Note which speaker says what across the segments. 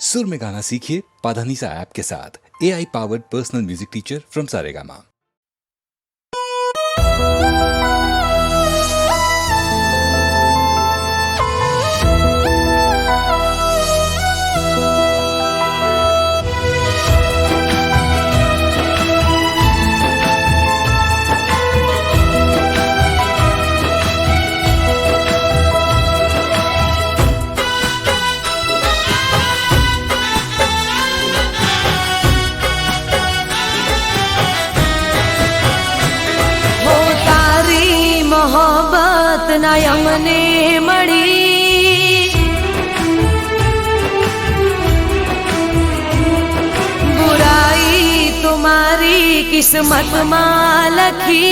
Speaker 1: सुर में गाना सीखिए पाधानीसा ऐप के साथ। AI powered personal music teacher from Saregama.
Speaker 2: मोहब्बत ना यमने मड़ी, बुराई तुम्हारी किस्मत में लखी।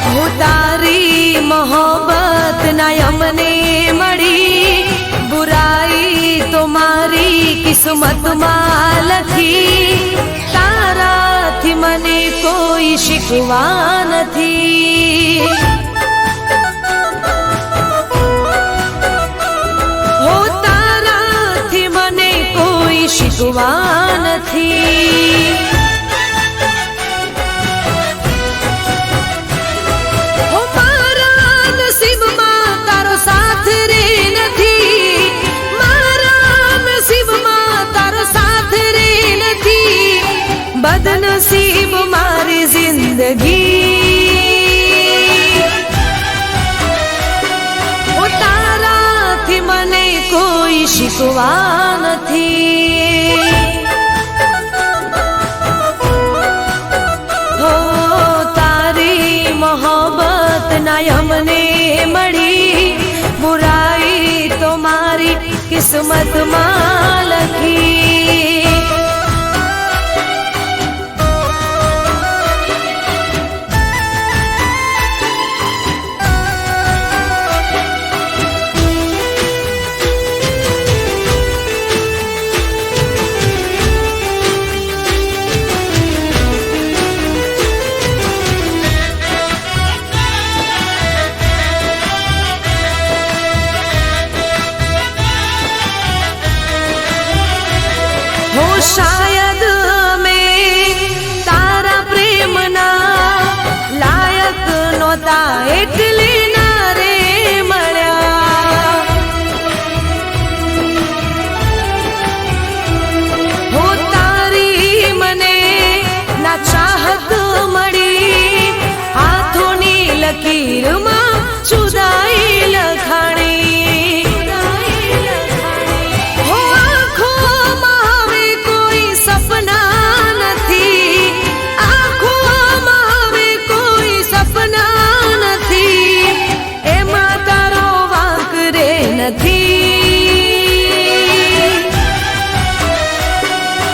Speaker 2: हो तारी मोहब्बत ना यमने मड़ी, बुराई तुम्हारी किस्मत में लखी। ताराथी मने कोई शिकवा नथी, हो ताराथी मने कोई शिकवा नथी। हो मारा नसीबमां तारो साथ रे नथी, मारा नसीबमां तारो साथ रे नथी। बदनसीब मारी जिंदगी, ओ ताराथी मने कोई शिकवा नथी। हो तारी मोहब्बत ना यमने मड़ी, बुराई तो मारी किस्मत में लखी। शायद मैं तारा प्रेम ना लायक नोता एटले ना रे मळ्या। हो तारी मने ना चाहत मળી, हाथोनी लकीर मां जुदाई लखाणी।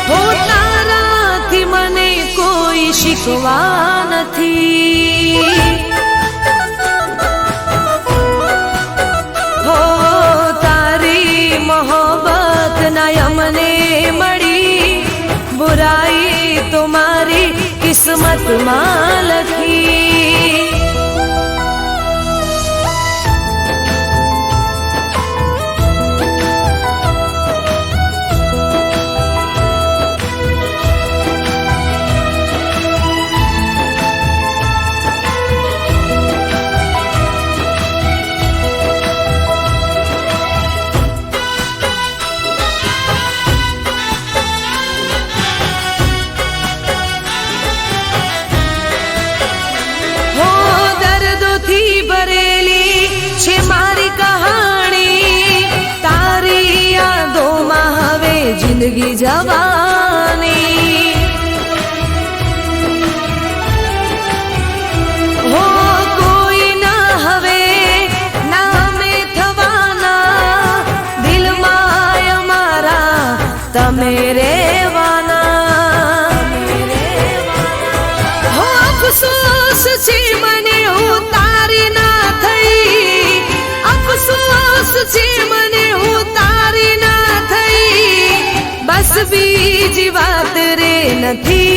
Speaker 2: हो ताराथी मने कोई शिकवा नथी। हो तारी मोहब्बत ना यमने मड़ी, बुराई तुम्हारी किस्मत में लखी। जिंदगी जवानी, हो कोई ना हवे ना में थवाना, दिल माया मारा तमे रेवाना। हो अफसोस छे मने हूँ तारी ना थई, अफसोस छे मने हूँ तारी ना थई। बस बीजी बात रे नथी,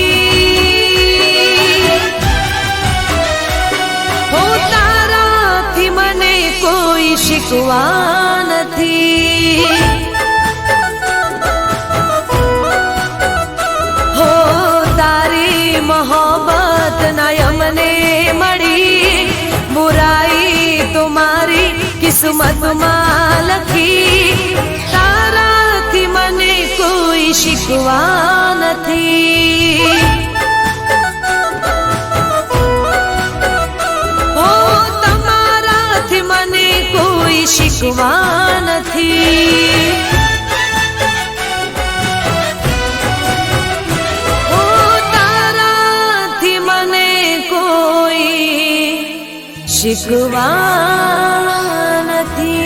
Speaker 2: हो ताराथी मने कोई શીખવા નથી. હો તારી મોહબ્બત ના અમને મળી, બુરાઈ તો મારી કિસ્મતમાં લખી. તારાથી મને કોઈ શીખવા નથી. હો તમારાથી મને કોઈ શીખવા નથી. હો તારાથી મને કોઈ શીખવા નથી.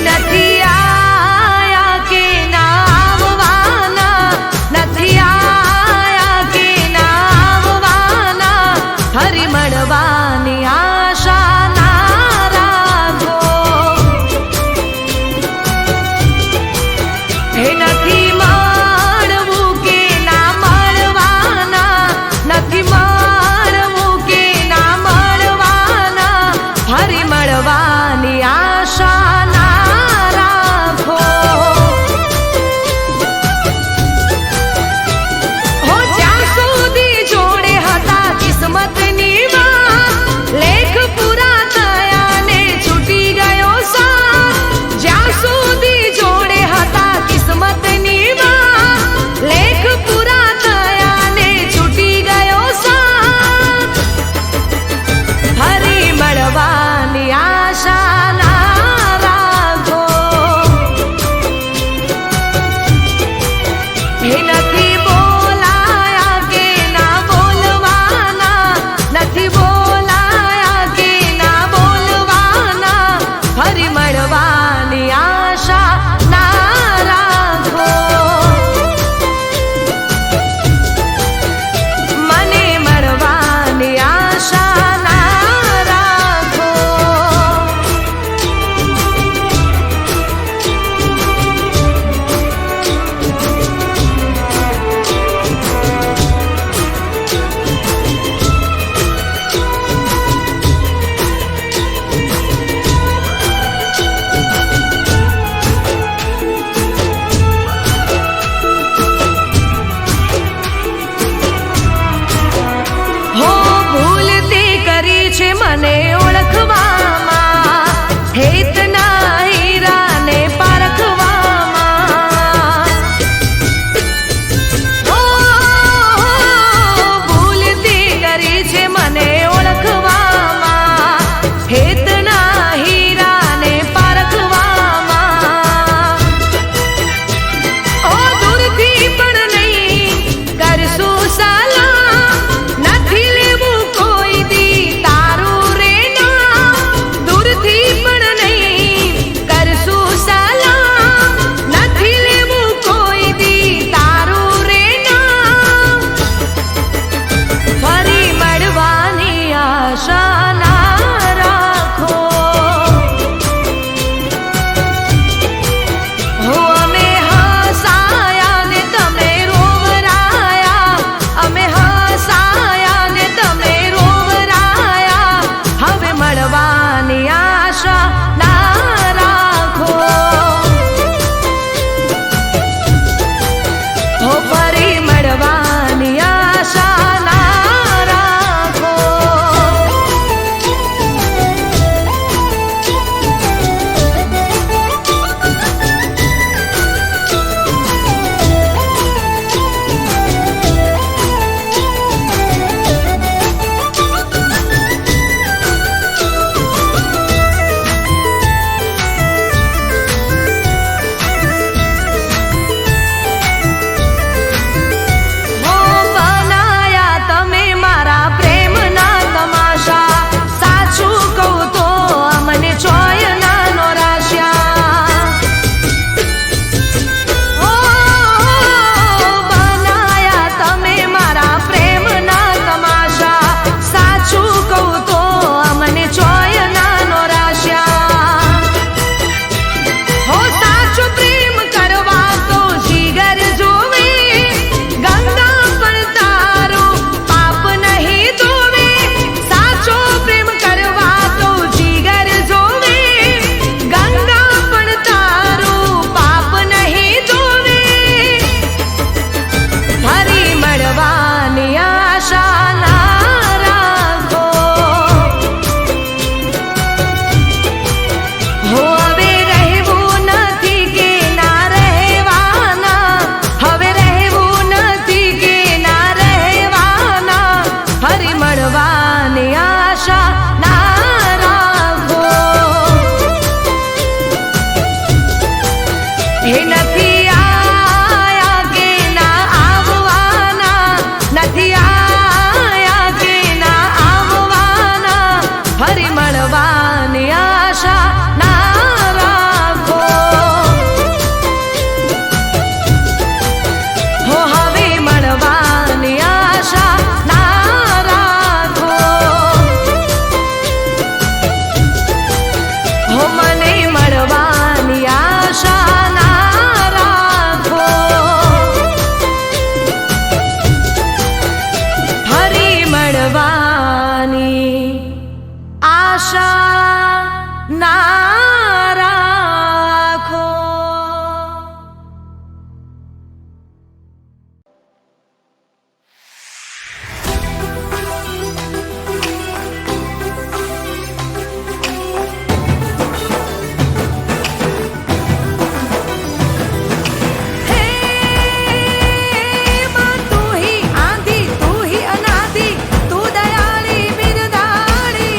Speaker 2: નથી આયા કે ના આવવાના, નથી આયા કે ના આવવાના, ફરી મળવાની આશા ના રાખો. હે નથી મળવું કે ના મળવાના, નથી મળવું કે ના મળવાના, ફરી મળવાની આશા કિસ્મતની નથી આયા કે ના આવવાના, નથી આયા કે ના આવવાના, ફરી મળવાની આશા ના રાખો. હો હવે મળવાની આશા ના રાખો. હો મને મળવાની આશા ના રાખો. ફરી મળવાની આશા ના રાખો. हे मां तू ही आंधी, तू ही अनादि, तू दयाली बिरदाड़ी.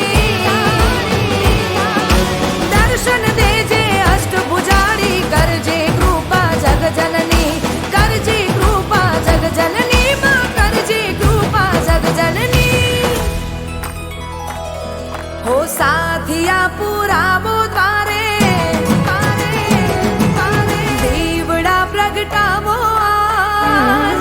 Speaker 2: दर्शन देजे अष्टभुजाड़ी, करजे कृपा जगजननी, करजे कृपा जगजननी, मां करजे कृपा जगजननी. हो साथिया पुराવો દ્વારે, દીવડા પ્રગટાવો આજ.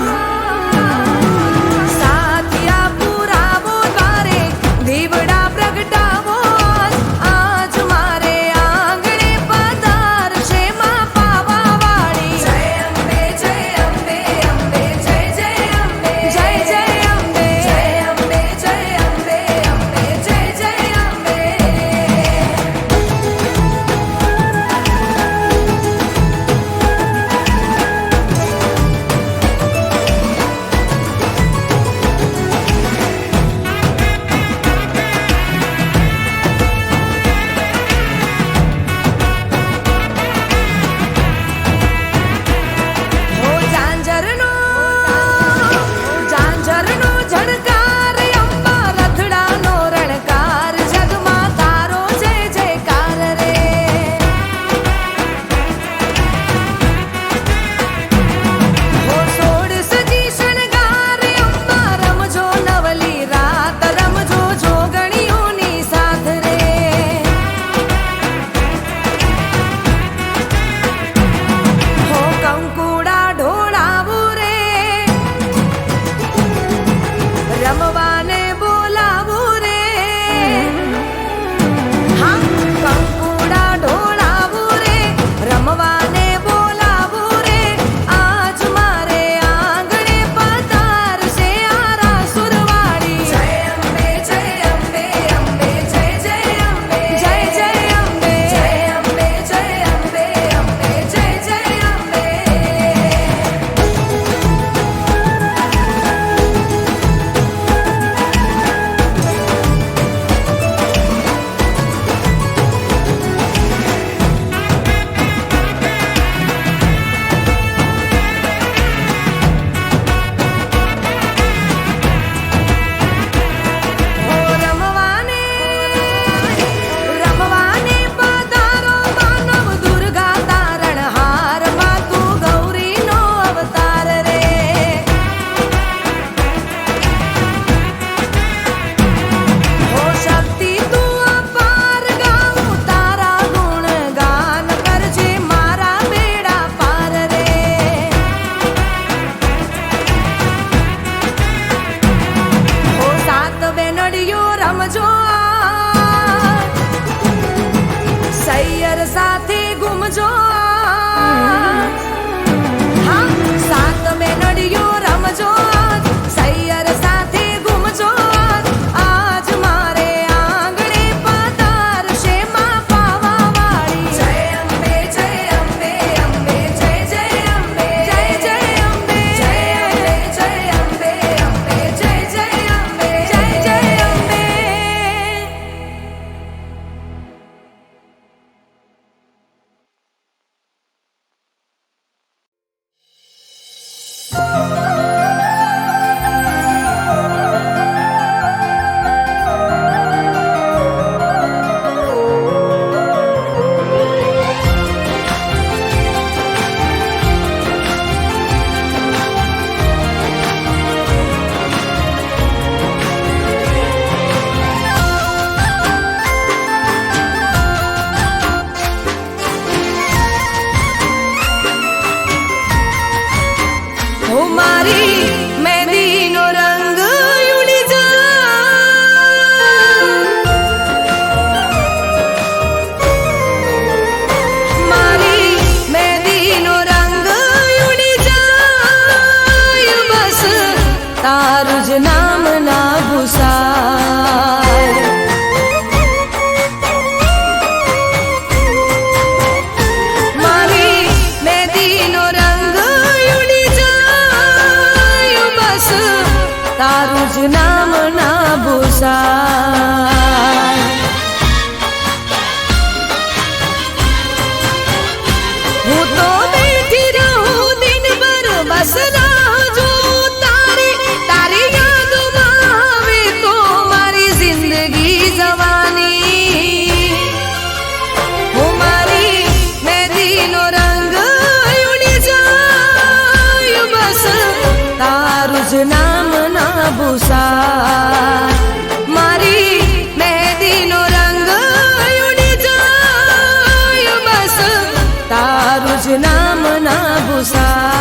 Speaker 2: સાથિયા પુરાવો દ્વારે, દીવડા પ્રગટાવો આજ. આજ મારે આંગણે પધારશે માં પાવાવાળી. જય અંબે જય અંબે, અંબે જય જય અંબે, જય જય અંબે, જય અંબે જય અંબે, અંબે જય જય અંબે. હો ઝાંઝરનો ઝણકાર, અંબા રથડાનો રણકાર, જગમાં તારો જય જયકાર રે. હો સોળ સજી શણગાર, અંબા રમજો નવલી રાત, રમજો જોગણીઓની સાથ રે. હો કંકુડા ઢોળાવું રે, રમવાને બોલાવું રે. હા કંકુડા ઢોળાવું રે, રમવાને બોલાવું રે. આજ મારે આંગણે પધારશે આરા સુરવાળી. જય અંબે જય અંબે, અંબે જય જય અંબે, જય જય અંબે, જય અંબે જય અંબે, અંબે જય જય અંબે. હો રમવાને પધારો માનવ દુર્ગા તારણહાર, માં તું ગૌરીનો અવતાર રે. હો શક્તિ તું અપાર, ગાઉં તારા ગુણ ગાન, કરજે મારા બેડા પાર રે. હો સાત બેનડીઓ રમજો આજ, સૈયર સાથે ગુમજો આજ. હા સાત બેનડીઓ રમજો આજ, સૈયર સાથે ગુમજો આજ. આજ મારે આંગણે પધારશે માં પાવાવાળી. જય અંબે જય અંબે, અંબે જય જય અંબે, જય જય અંબે, જય અંબે જય અંબે, અંબે જય જય અંબે, જય જય અંબે. હું મારી મહેંદીનો રંગ ઉડી જાય મારી મહેંદીનો રંગ ઉડી જાય બસ તારું જ નામ ના ભૂસાય મારી મહેંદીનો રંગ ઉડી જાય બસ તારું જ નામ ના ભૂસાય હું તો બેઠી રહું દિનભર બસ રાહ જોઉં તારી યાદોમાં આવે તો મારી જિંદગી જવાની હું મારી મહેંદીનો રંગ ઉડી જાય બસ તારું જ નામ ના ભૂસાય મારી મહેંદીનો રંગ ઉડી જાય બસ તારું જ નામ ના ભૂસાય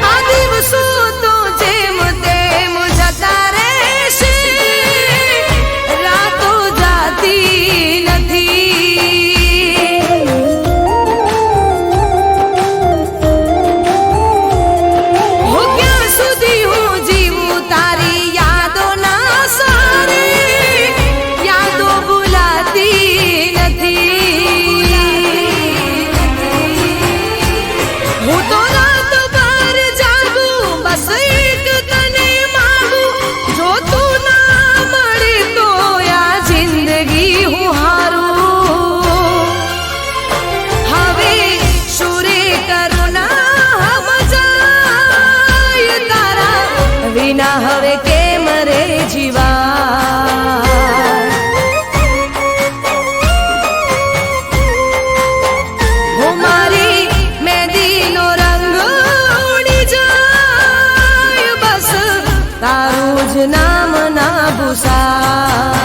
Speaker 2: આ દિવસો તો જેમ તેમ જતા રહેશે રાતો જાતી નથી હો ક્યાં સુધી હું જીવું તારી યાદોના સારે યાદો ભૂલાતી નથી હું તો રાત ભર જાગું બસ એક તને માંગું જો તું ના મળે તો આ જિંદગી હું હારું હવે શુરે કરુણા મજાય તારા વિના હવે કેમ રે જીવાય હું મારી મહેંદીનો રંગ ઉડી જાય બસ તારું જ નામ ના ભૂસાય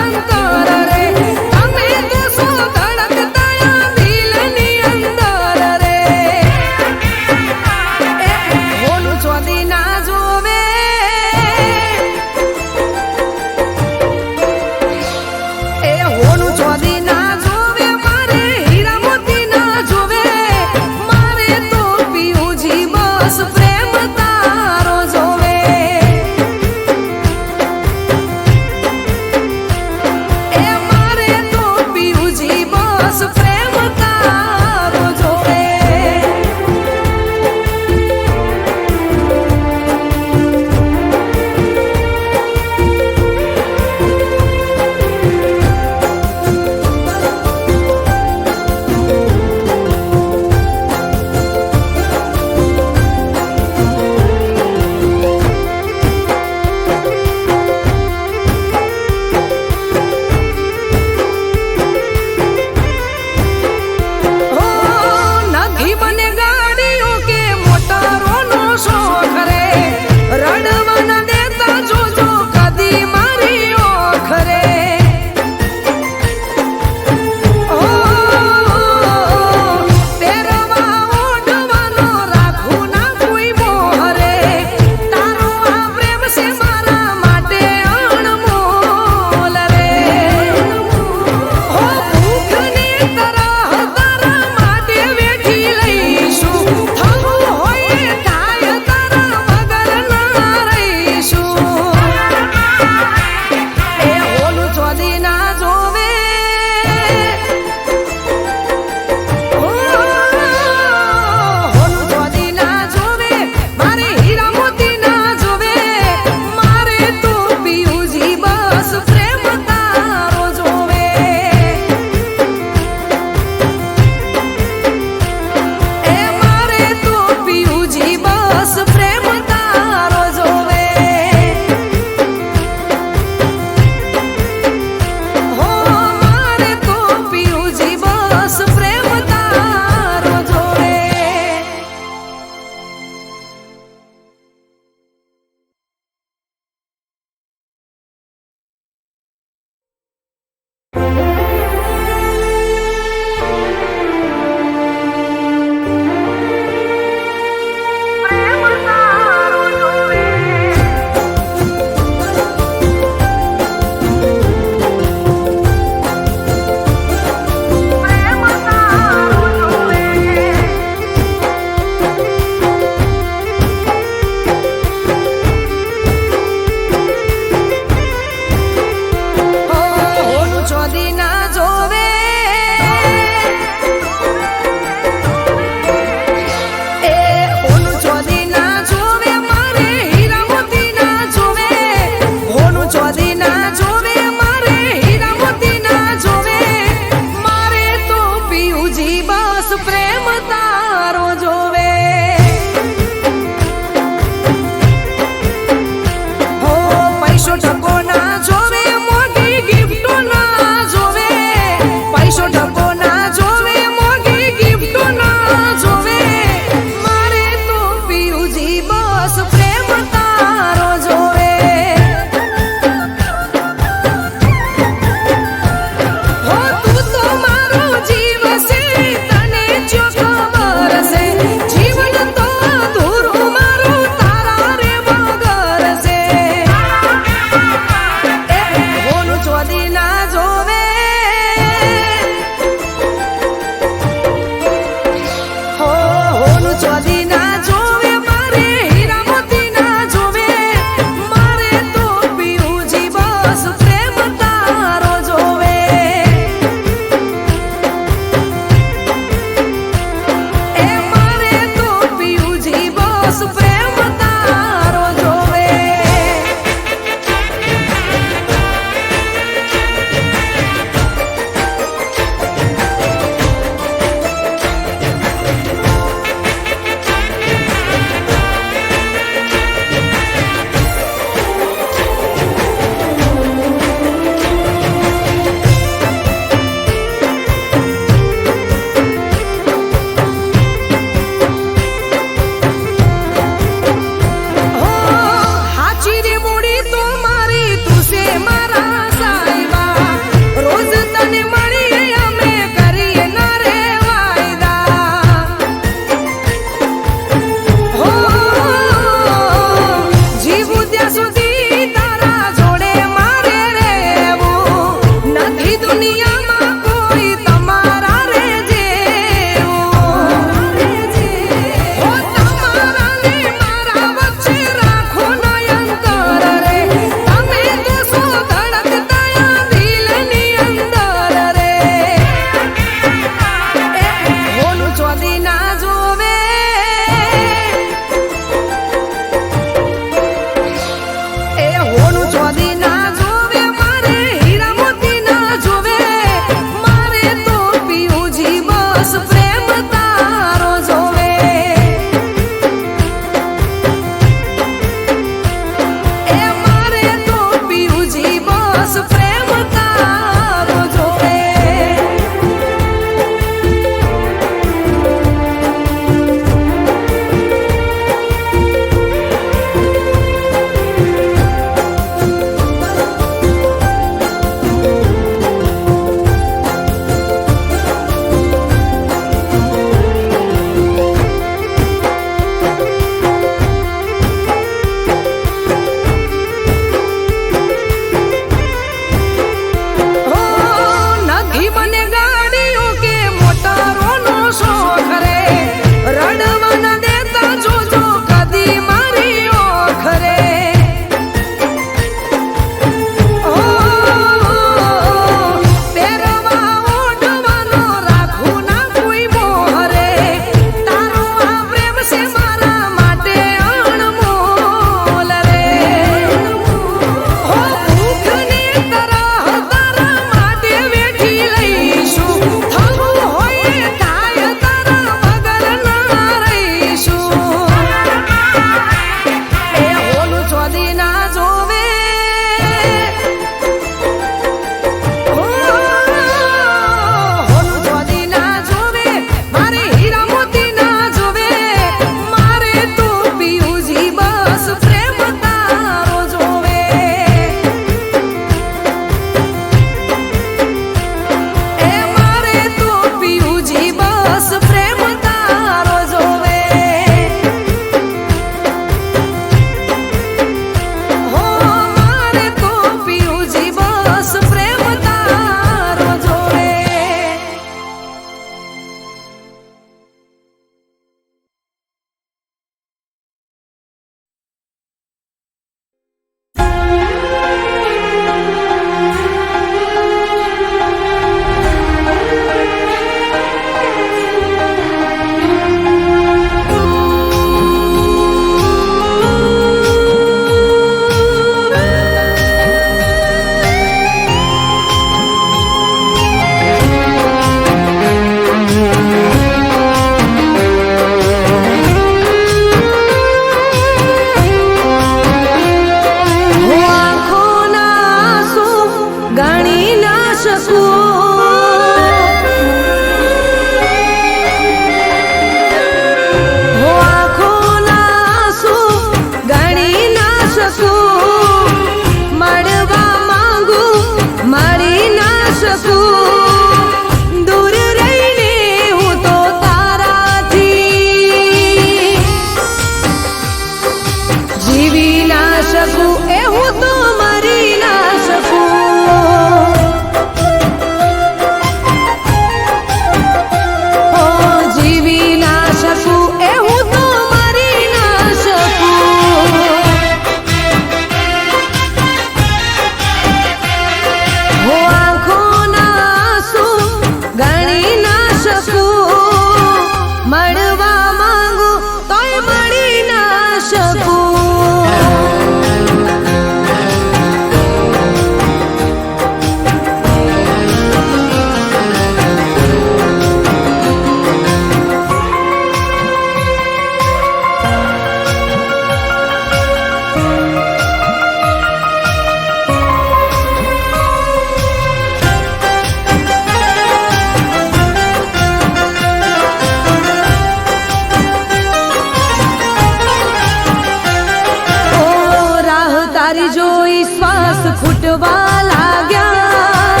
Speaker 2: તૂટવા લાગ્યા,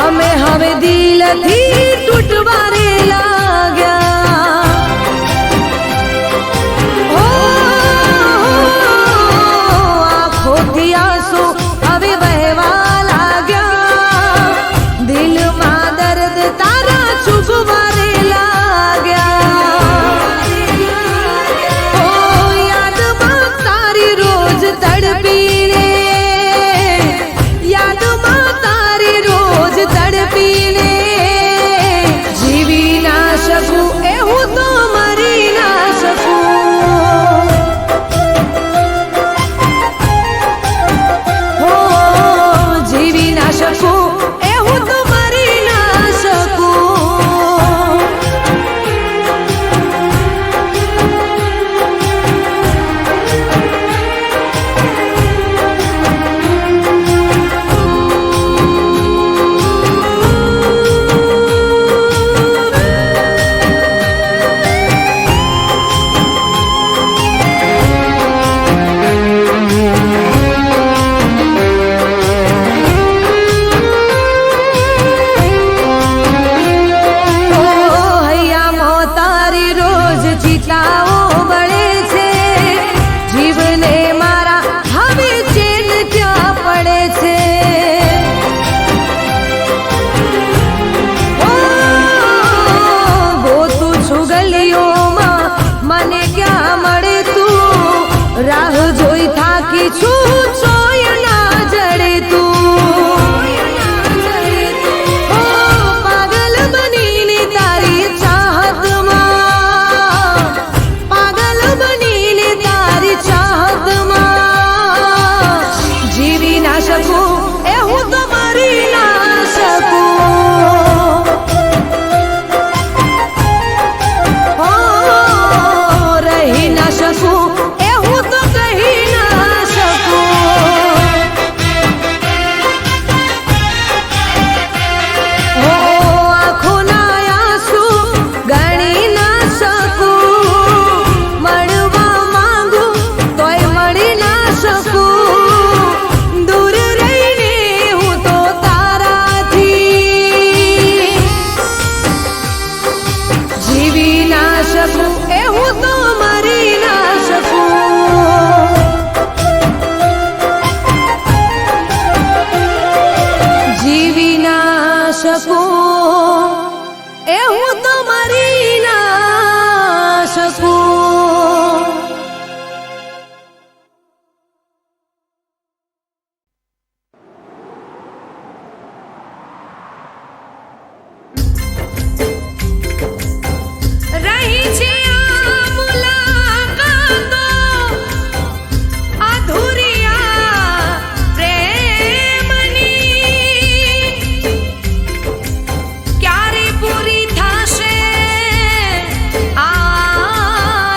Speaker 2: અમે હવે દિલથી તૂટવા રે લાગ્યા. ઓ આંખોથી આંસુ હવે વહેવા લાગ્યા, દિલમાં દર્દ તારા ચૂકવા રે લાગ્યા. ઓ યાદમાં તારી રોજ તડપીને, યાદમાં તારી રોજ તડપીને જીવી ના શકું, એવું તો મરી ના શકું. હો જીવી ના શકું, એવું તો મરી ના શકું. ઓ હૈયામાં તારી રોજ ચિતાઓ બળે છે, જીવને મારા હવે ચેન ક્યાં પડે છે. ઓ ગોતું છું ગલીઓમાં, મને ક્યાં મળે તું, રાહ જોઈ થાકી છું, સોય ના જડે તું. ઓ પાગલ બનીને તારી ચાહતમાં, પાગલ બનીને તારી ચાહતમાં જીવી ના શકું, એ હું તો મરી ના શકું. ઓ રહી ના શકું, એ હું તો કહી ના શકું. ઓ આંખોના આંસુ ગણી ના શકું, મળવા માંગુ તોય મળી ના શકું. દૂર રહીને હું તો તારાથી જીવી ના શકું, એ હું તો મરી ના શકું. જીવી ના શકું, એ હું તો મરી ના શકું. રહી છે આ મુલાકાતો અધૂરી આ પ્રેમની, ક્યારે પૂરી થશે આ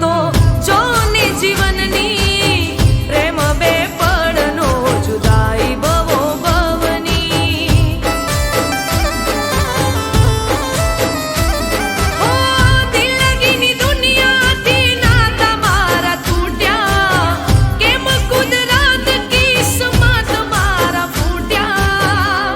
Speaker 2: તો જોને જીવનની પ્રેમ બે પડનો જુદાઈ બવો ભવની ઓ દિલગીની દુનિયાથી નાતા મારા તૂટ્યા કેમ કુદરત કિસ્મત મારા ફૂટ્યા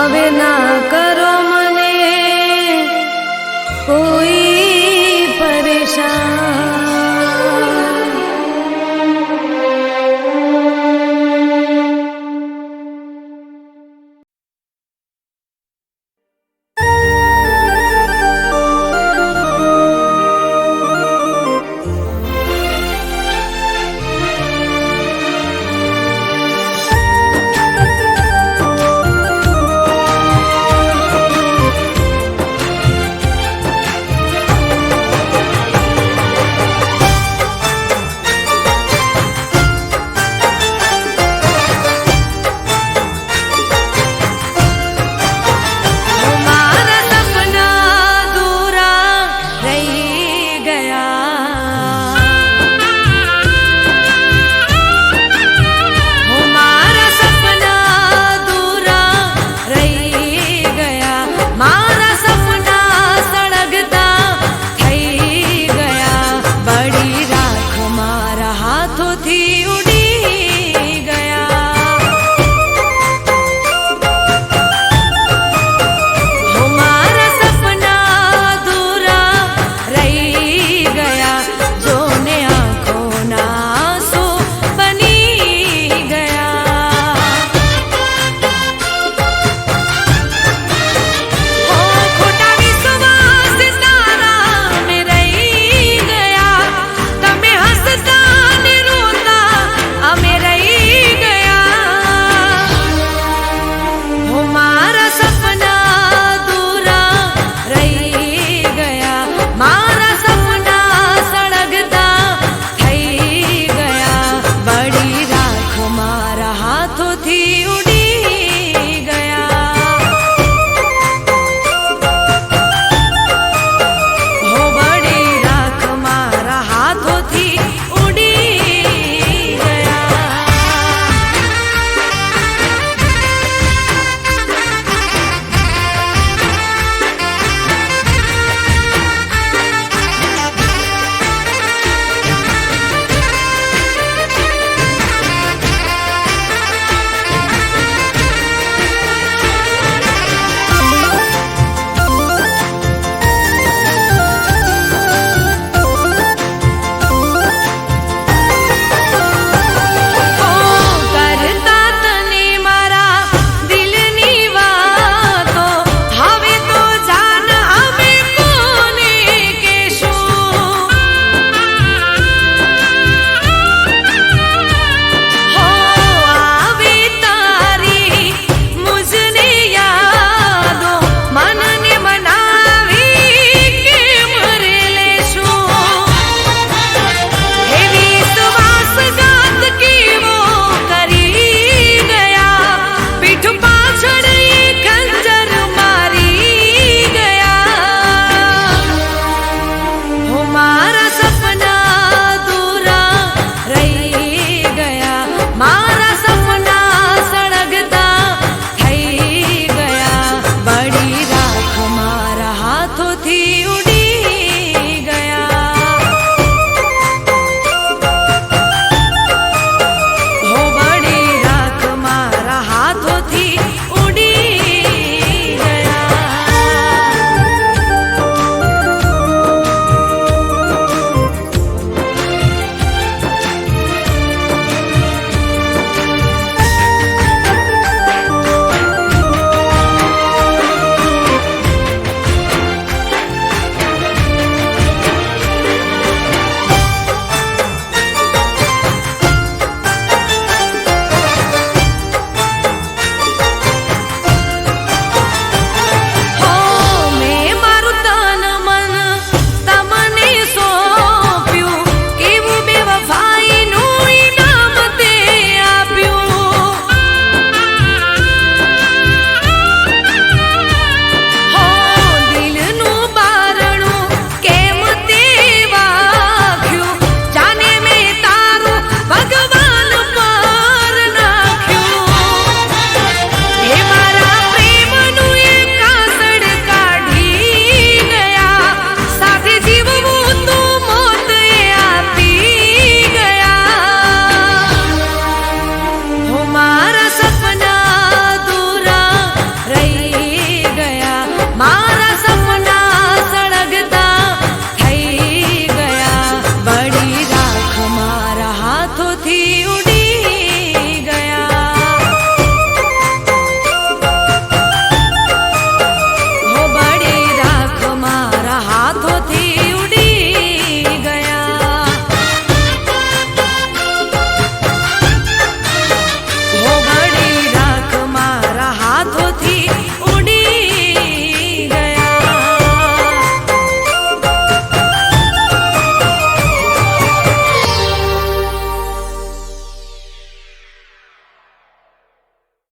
Speaker 2: હવે ના કરો મને કોઈ પરેશાન. હાથોથી